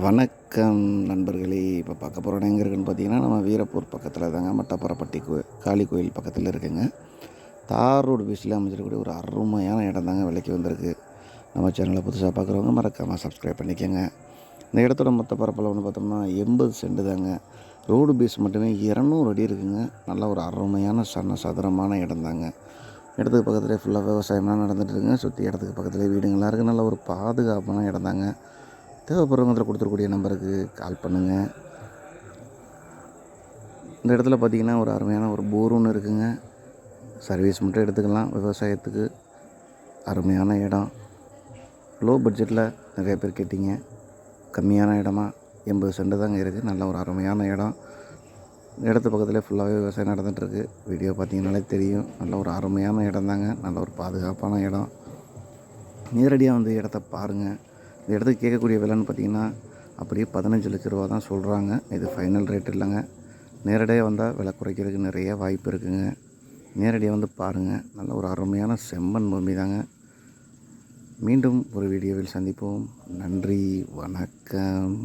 வணக்கம் நண்பர்களே. இப்போ பார்க்க போகிற இடம் எங்கே இருக்குன்னு பார்த்தீங்கன்னா, நம்ம வீரப்பூர் பக்கத்தில் தாங்க, மட்டப்பரப்பட்டி காளி கோயில் பக்கத்தில் இருக்குங்க. தார் ரோடு பீச்சில் அமைஞ்சிருக்கக்கூடிய ஒரு அருமையான இடம் தாங்க விலைக்கு வந்திருக்கு. நம்ம சேனலை புதுசாக பார்க்குறவங்க மறக்காமல் சப்ஸ்கிரைப் பண்ணிக்கோங்க. இந்த இடத்தோட மொத்த பரப்பளவு வந்து பார்த்தோம்னா 80 சென்ட் தாங்க. ரோடு பீஸ் மட்டுமே 200 அடி இருக்குங்க. நல்ல ஒரு அருமையான சதுரமான இடம் தாங்க. இடத்துக்கு பக்கத்துலேயே ஃபுல்லாக விவசாயம்லாம் நடந்துகிட்ருக்குங்க. சுற்றி இடத்துக்கு பக்கத்துலேயே வீடுங்களாம் இருக்குது. நல்ல ஒரு பாதுகாப்பான இடம் தாங்க. தேவைப்படுறவங்க கொடுத்துருக்கூடிய நம்பருக்கு கால் பண்ணுங்கள். இந்த இடத்துல பார்த்திங்கன்னா ஒரு அருமையான ஒரு போர் ஒன்று இருக்குங்க. சர்வீஸ் மட்டும் எடுத்துக்கலாம். விவசாயத்துக்கு அருமையான இடம். லோ பட்ஜெட்டில் நிறைய பேர் கேட்டிங்க. கம்மியான இடமா 80 சென்ட் தாங்க இருக்குது. நல்ல ஒரு அருமையான இடம். இடத்து பக்கத்தில் ஃபுல்லாகவே விவசாயம் நடந்துகிட்ருக்கு. வீடியோ பார்த்திங்கனாலே தெரியும். நல்ல ஒரு அருமையான இடம் தாங்க. நல்ல ஒரு பாதுகாப்பான இடம். நேரடியாக வந்து இடத்த பாருங்கள். இந்த இடத்துக்கு கேட்கக்கூடிய விலைன்னு பார்த்திங்கன்னா அப்படியே 15 லட்ச ரூபா தான் சொல்கிறாங்க. இது ஃபைனல் ரேட் இல்லைங்க. நேரடியாக வந்தால் விலை குறைக்கிறதுக்கு நிறைய வாய்ப்பு இருக்குதுங்க. நேரடியாக வந்து பாருங்கள். நல்ல ஒரு அருமையான செம்மண் பூமி தாங்க. மீண்டும் ஒரு வீடியோவில் சந்திப்போம். நன்றி, வணக்கம்.